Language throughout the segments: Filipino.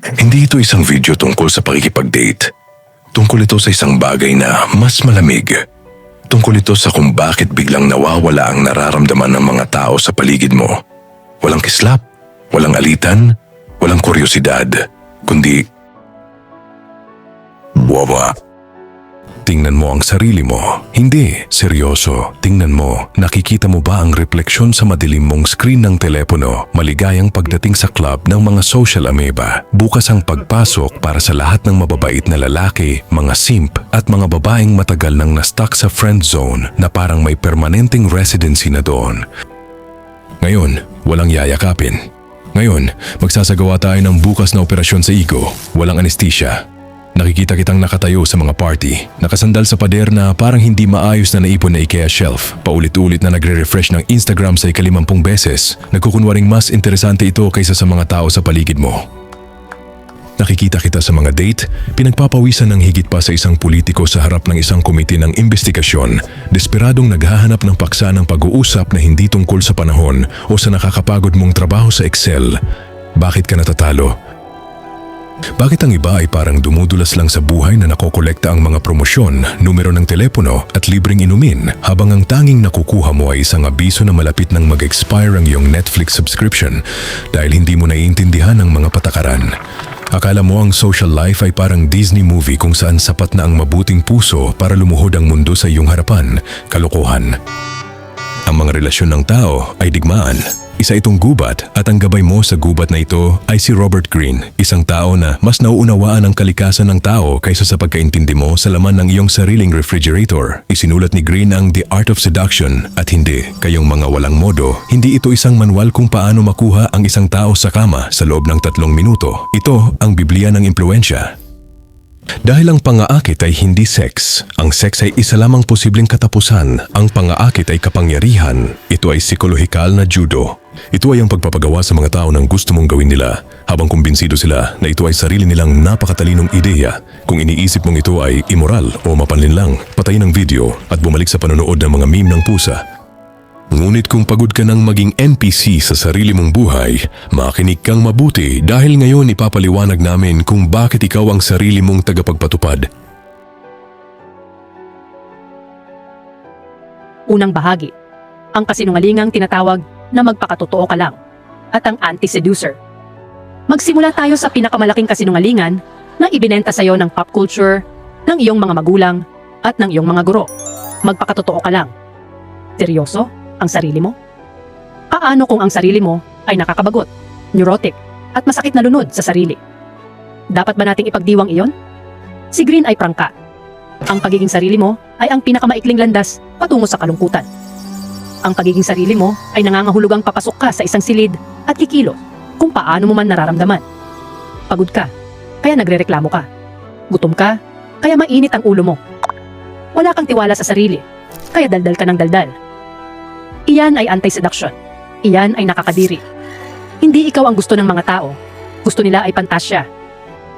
Hindi ito isang video tungkol sa pakikipag-date. Tungkol ito sa isang bagay na mas malamig. Tungkol ito sa kung bakit biglang nawawala ang nararamdaman ng mga tao sa paligid mo. Walang kislap, walang alitan, walang kuryosidad, kundi buwawa. Tingnan mo ang sarili mo. Hindi, seryoso. Tingnan mo. Nakikita mo ba ang refleksyon sa madilim mong screen ng telepono? Maligayang pagdating sa club ng mga social amoeba. Bukas ang pagpasok para sa lahat ng mababait na lalaki, mga simp, at mga babaeng matagal nang na-stuck sa friend zone na parang may permanenteng residency na doon. Ngayon, walang yayakapin. Ngayon, magsasagawa tayo ng bukas na operasyon sa ego. Walang anesthesia. Nakikita kitang nakatayo sa mga party, nakasandal sa pader na parang hindi maayos na naipon na IKEA shelf, paulit-ulit na nagre-refresh ng Instagram sa 50 beses, nagkukunwaring mas interesante ito kaysa sa mga tao sa paligid mo. Nakikita kita sa mga date, pinagpapawisan ng higit pa sa isang politiko sa harap ng isang komite ng investigasyon, desperadong naghahanap ng paksa ng pag-uusap na hindi tungkol sa panahon o sa nakakapagod mong trabaho sa Excel. Bakit ka natatalo? Bakit ang iba ay parang dumudulas lang sa buhay na nakokolekta ang mga promosyon, numero ng telepono at libreng inumin habang ang tanging nakukuha mo ay isang abiso na malapit nang mag-expire ang iyong Netflix subscription dahil hindi mo naiintindihan ang mga patakaran. Akala mo ang social life ay parang Disney movie kung saan sapat na ang mabuting puso para lumuhod ang mundo sa iyong harapan. Kalokohan. Ang mga relasyon ng tao ay digmaan. Isa itong gubat at ang gabay mo sa gubat na ito ay si Robert Greene, isang tao na mas nauunawaan ang kalikasan ng tao kaysa sa pagkaintindi mo sa laman ng iyong sariling refrigerator. Isinulat ni Greene ang The Art of Seduction at hindi, kayong mga walang modo, hindi ito isang manual kung paano makuha ang isang tao sa kama sa loob ng 3 minuto. Ito ang Biblia ng impluensya. Dahil ang pangaakit ay hindi sex, ang sex ay isa lamang posibleng katapusan, ang pangaakit ay kapangyarihan, ito ay psikolohikal na judo. Ito ay ang pagpapagawa sa mga tao ng gusto mong gawin nila, habang kumbinsido sila na ito ay sarili nilang napakatalinong ideya. Kung iniisip mong ito ay immoral o mapanlinlang, patayin ang video at bumalik sa panonood ng mga meme ng pusa. Ngunit kung pagod ka ng maging NPC sa sarili mong buhay, makinig kang mabuti dahil ngayon ipapaliwanag namin kung bakit ikaw ang sarili mong tagapagpatupad. Unang bahagi, ang kasinungalingang tinatawag na magpakatotoo ka lang at ang anti-seducer. Magsimula tayo sa pinakamalaking kasinungalingan na ibinenta sa iyo ng pop culture, ng iyong mga magulang at ng iyong mga guro. Magpakatotoo ka lang. Seryoso? Ang sarili mo? Paano kung ang sarili mo ay nakakabagot, neurotic, at masakit na lunod sa sarili? Dapat ba nating ipagdiwang iyon? Si Greene ay prangka. Ang pagiging sarili mo ay ang pinakamaikling landas patungo sa kalungkutan. Ang pagiging sarili mo ay nangangahulugang papasok ka sa isang silid at kikilos kung paano mo man nararamdaman. Pagod ka, kaya nagrereklamo ka. Gutom ka, kaya mainit ang ulo mo. Wala kang tiwala sa sarili, kaya daldal ka ng daldal. Iyan ay anti-seduction. Iyan ay nakakadiri. Hindi ikaw ang gusto ng mga tao. Gusto nila ay pantasya.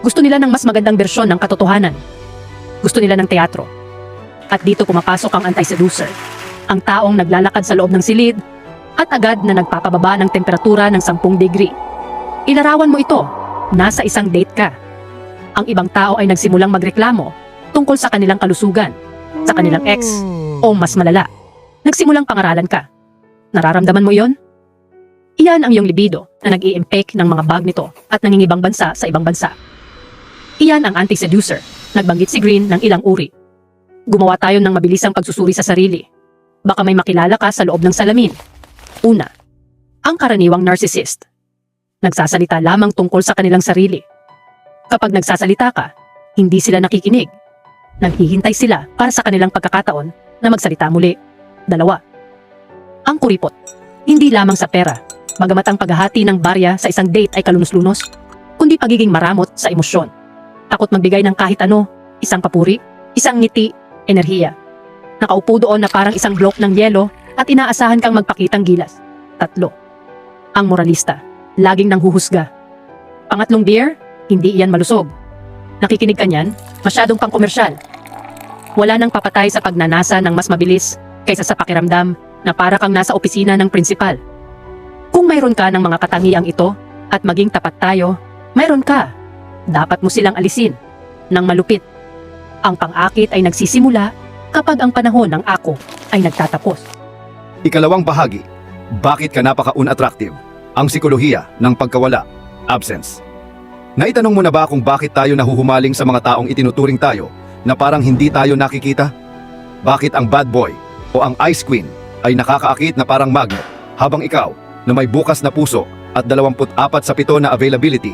Gusto nila ng mas magandang bersyon ng katotohanan. Gusto nila ng teatro. At dito pumapasok ang anti-seducer. Ang taong naglalakad sa loob ng silid at agad na nagpapababa ng temperatura ng 10 degree. Ilarawan mo ito. Nasa isang date ka. Ang ibang tao ay nagsimulang magreklamo tungkol sa kanilang kalusugan, sa kanilang ex, o mas malala, nagsimulang pangaralan ka. Nararamdaman mo yon? Iyan ang iyong libido na nag-i-impake ng mga bag nito at nangingibang bansa sa ibang bansa. Iyan ang anti-seducer. Nagbanggit si Greene ng ilang uri. Gumawa tayo ng mabilisang pagsusuri sa sarili. Baka may makilala ka sa loob ng salamin. Una, ang karaniwang narcissist. Nagsasalita lamang tungkol sa kanilang sarili. Kapag nagsasalita ka, hindi sila nakikinig. Naghihintay sila para sa kanilang pagkakataon na magsalita muli. 2, ang kuripot. Hindi lamang sa pera, bagamat ang paghahati ng barya sa isang date ay kalunos-lunos, kundi pagiging maramot sa emosyon. Takot magbigay ng kahit ano, isang papuri, isang ngiti, enerhiya. Nakaupo doon na parang isang block ng yelo at inaasahan kang magpakitang gilas. 3, ang moralista. Laging nanghuhusga. Pangatlong beer, hindi iyan malusog. Nakikinig ka niyan, masyadong pang-komersyal. Wala nang papatay sa pagnanasa ng mas mabilis kaysa sa pakiramdam na para kang nasa opisina ng prinsipal. Kung mayroon ka ng mga katangiang ito at maging tapat tayo, mayroon ka. Dapat mo silang alisin ng malupit. Ang pang-akit ay nagsisimula kapag ang panahon ng ako ay nagtatapos. Ikalawang bahagi, bakit ka napaka-unattractive? Ang sikolohiya ng pagkawala, absence. Naitanong mo na ba kung bakit tayo nahuhumaling sa mga taong itinuturing tayo na parang hindi tayo nakikita? Bakit ang bad boy o ang ice queen ay nakakaakit na parang magnet habang ikaw na may bukas na puso at 24 sa 7 na availability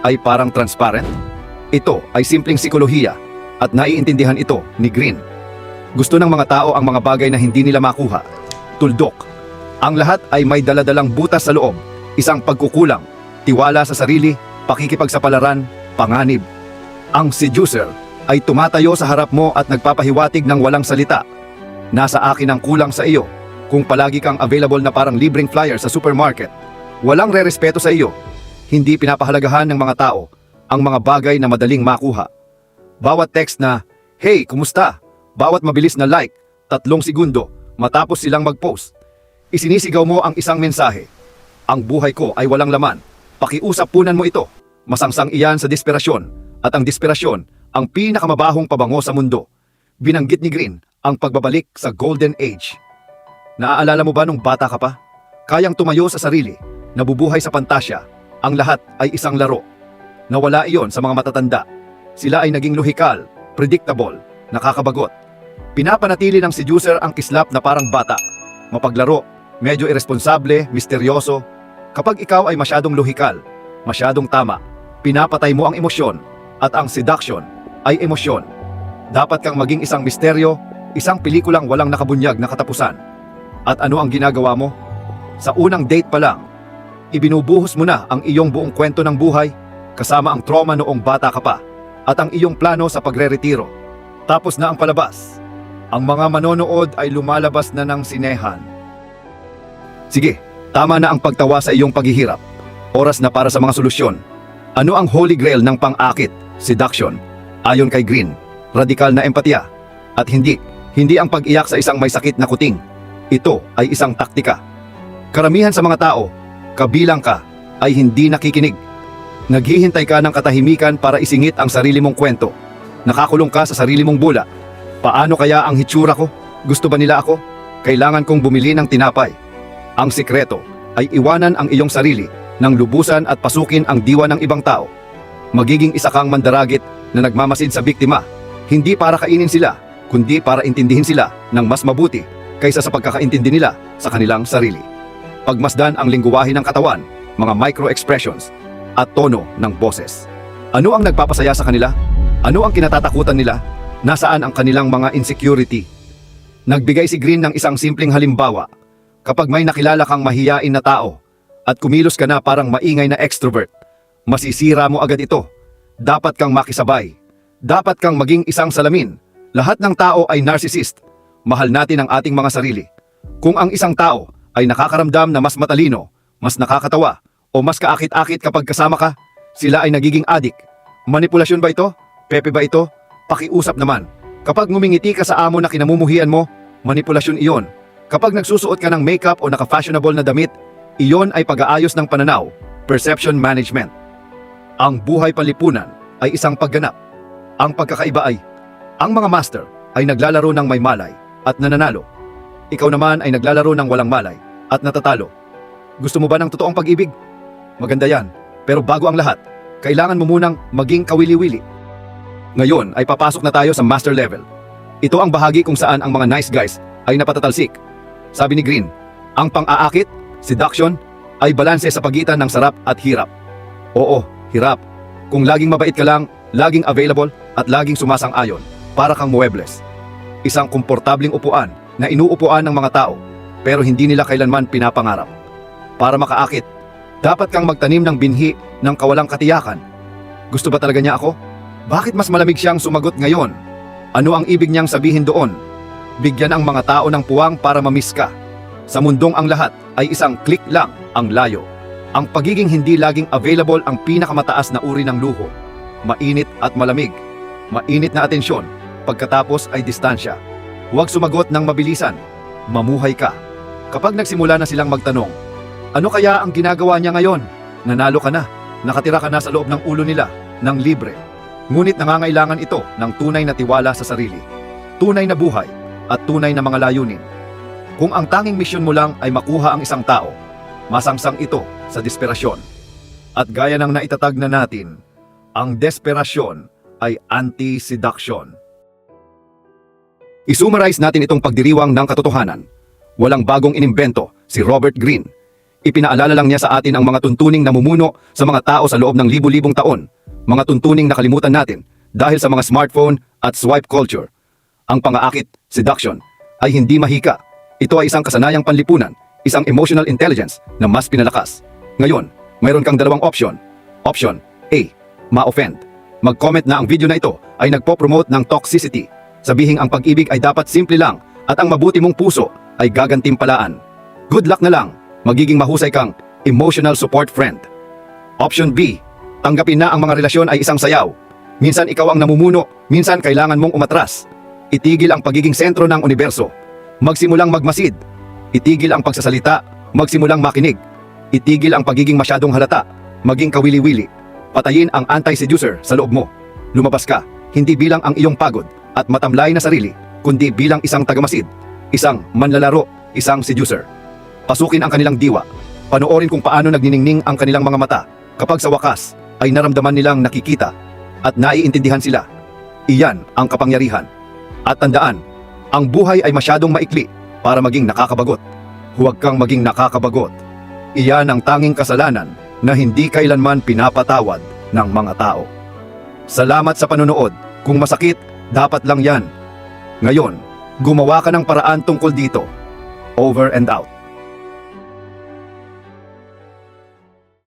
ay parang transparent? Ito ay simpleng sikolohiya at naiintindihan ito ni Green. Gusto ng mga tao ang mga bagay na hindi nila makuha. Tuldok. Ang lahat ay may daladalang butas sa loob, isang pagkukulang, tiwala sa sarili, pakikipagsapalaran, panganib. Ang seducer ay tumatayo sa harap mo at nagpapahiwatig ng walang salita. Nasa akin ang kulang sa iyo kung palagi kang available na parang libreng flyer sa supermarket. Walang rerespeto sa iyo. Hindi pinapahalagahan ng mga tao ang mga bagay na madaling makuha. Bawat text na, "Hey, kumusta?" Bawat mabilis na like, 3 segundo, matapos silang mag-post. Isinisigaw mo ang isang mensahe. Ang buhay ko ay walang laman. Pakiusap-punan mo ito. Masangsang iyan sa desperasyon. At ang desperasyon, ang pinakamabahong pabango sa mundo. Binanggit ni Green ang pagbabalik sa Golden Age. Naaalala mo ba nung bata ka pa? Kayang tumayo sa sarili, nabubuhay sa pantasya. Ang lahat ay isang laro. Nawala iyon sa mga matatanda. Sila ay naging lohikal, predictable, nakakabagot. Pinapanatili ng seducer ang kislap na parang bata. Mapaglaro, medyo irresponsable, misteryoso. Kapag ikaw ay masyadong lohikal, masyadong tama, pinapatay mo ang emosyon. At ang seduction ay emosyon. Dapat kang maging isang misteryo, isang pelikulang walang nakabunyag na katapusan. At ano ang ginagawa mo? Sa unang date pa lang, ibinubuhos mo na ang iyong buong kwento ng buhay, kasama ang trauma noong bata ka pa, at ang iyong plano sa pagre-retiro. Tapos na ang palabas. Ang mga manonood ay lumalabas na ng sinehan. Sige, tama na ang pagtawa sa iyong paghihirap. Oras na para sa mga solusyon. Ano ang holy grail ng pang-akit, seduction? Ayon kay Green, radikal na empatya. At hindi ang pag-iyak sa isang may sakit na kuting. Ito ay isang taktika. Karamihan sa mga tao, kabilang ka, ay hindi nakikinig. Naghihintay ka ng katahimikan para isingit ang sarili mong kwento. Nakakulong ka sa sarili mong bula. Paano kaya ang hitsura ko? Gusto ba nila ako? Kailangan kong bumili ng tinapay. Ang sikreto ay iwanan ang iyong sarili nang lubusan at pasukin ang diwa ng ibang tao. Magiging isa kang mandaragit na nagmamasid sa biktima, hindi para kainin sila, kundi para intindihin sila ng mas mabuti kaysa sa pagkakaintindi nila sa kanilang sarili. Pagmasdan ang lingwahe ng katawan, mga micro-expressions, at tono ng boses. Ano ang nagpapasaya sa kanila? Ano ang kinatatakutan nila? Nasaan ang kanilang mga insecurity? Nagbigay si Green ng isang simpleng halimbawa. Kapag may nakilala kang mahiyain na tao at kumilos ka na parang maingay na extrovert, masisira mo agad ito. Dapat kang makisabay. Dapat kang maging isang salamin. Lahat ng tao ay narcissist. Mahal natin ang ating mga sarili. Kung ang isang tao ay nakakaramdam na mas matalino, mas nakakatawa, o mas kaakit-akit kapag kasama ka, sila ay nagiging addict. Manipulasyon ba ito? Pepe ba ito? Pakiusap naman. Kapag ngumingiti ka sa amo na kinamumuhian mo, manipulasyon iyon. Kapag nagsusuot ka ng makeup o naka-fashionable na damit, iyon ay pag-aayos ng pananaw, perception management. Ang buhay panlipunan ay isang pagganap. Ang pagkakaiba ay, ang mga master ay naglalaro ng may malay at nananalo. Ikaw naman ay naglalaro ng walang malay at natatalo. Gusto mo ba ng totoong pag-ibig? Maganda yan, pero bago ang lahat, kailangan mo munang maging kawili-wili. Ngayon ay papasok na tayo sa master level. Ito ang bahagi kung saan ang mga nice guys ay napatatalsik. Sabi ni Green, ang pang-aakit, seduction, ay balanse sa pagitan ng sarap at hirap. Oo, hirap. Kung laging mabait ka lang, laging available, at laging sumasang-ayon, para kang muebles. Isang komportabling upuan na inuupuan ng mga tao, pero hindi nila kailanman pinapangarap. Para makaakit, dapat kang magtanim ng binhi ng kawalang katiyakan. Gusto ba talaga niya ako? Bakit mas malamig siyang sumagot ngayon? Ano ang ibig niyang sabihin doon? Bigyan ang mga tao ng puwang para mamiss ka. Sa mundong ang lahat ay isang click lang ang layo. Ang pagiging hindi laging available ang pinakamataas na uri ng luho. Mainit at malamig. Mainit na atensyon, pagkatapos ay distansya. Huwag sumagot ng mabilisan. Mamuhay ka. Kapag nagsimula na silang magtanong, ano kaya ang ginagawa niya ngayon? Nanalo ka na. Nakatira ka na sa loob ng ulo nila. ng libre. Ngunit nangangailangan ito ng tunay na tiwala sa sarili, tunay na buhay, at tunay na mga layunin. Kung ang tanging misyon mo lang ay makuha ang isang tao, masangsang ito sa desperasyon. At gaya ng naitatag na natin, ang desperasyon ay anti-seduction. Isummarize natin itong pagdiriwang ng katotohanan. Walang bagong inimbento si Robert Greene. Ipinaalala lang niya sa atin ang mga tuntuning namumuno sa mga tao sa loob ng libu-libong taon, mga tuntuning nakalimutan natin dahil sa mga smartphone at swipe culture. Ang pangaakit, seduction, ay hindi mahika. Ito ay isang kasanayang panlipunan, isang emotional intelligence na mas pinalakas. Ngayon, mayroon kang dalawang option. Option A, ma-offend. Mag-comment na ang video na ito ay nagpo-promote ng toxicity. Sabihing ang pag-ibig ay dapat simple lang at ang mabuti mong puso ay gagantimpalaan. Good luck na lang, magiging mahusay kang emotional support friend. Option B, tanggapin na ang mga relasyon ay isang sayaw. Minsan ikaw ang namumuno, minsan kailangan mong umatras. Itigil ang pagiging sentro ng universo. Magsimulang magmasid. Itigil ang pagsasalita, magsimulang makinig. Itigil ang pagiging masyadong halata, maging kawili-wili. Patayin ang anti-seducer sa loob mo. Lumabas ka, hindi bilang ang iyong pagod at matamlay na sarili, kundi bilang isang tagamasid, isang manlalaro, isang seducer. Pasukin ang kanilang diwa. Panoorin kung paano nagniningning ang kanilang mga mata kapag sa wakas ay naramdaman nilang nakikita at naiintindihan sila. Iyan ang kapangyarihan. At tandaan, ang buhay ay masyadong maikli para maging nakakabagot. Huwag kang maging nakakabagot. Iyan ang tanging kasalanan na hindi kailanman pinapatawad ng mga tao. Salamat sa panonood. Kung masakit, dapat lang yan. Ngayon, gumawa ka ng paraan tungkol dito. Over and out.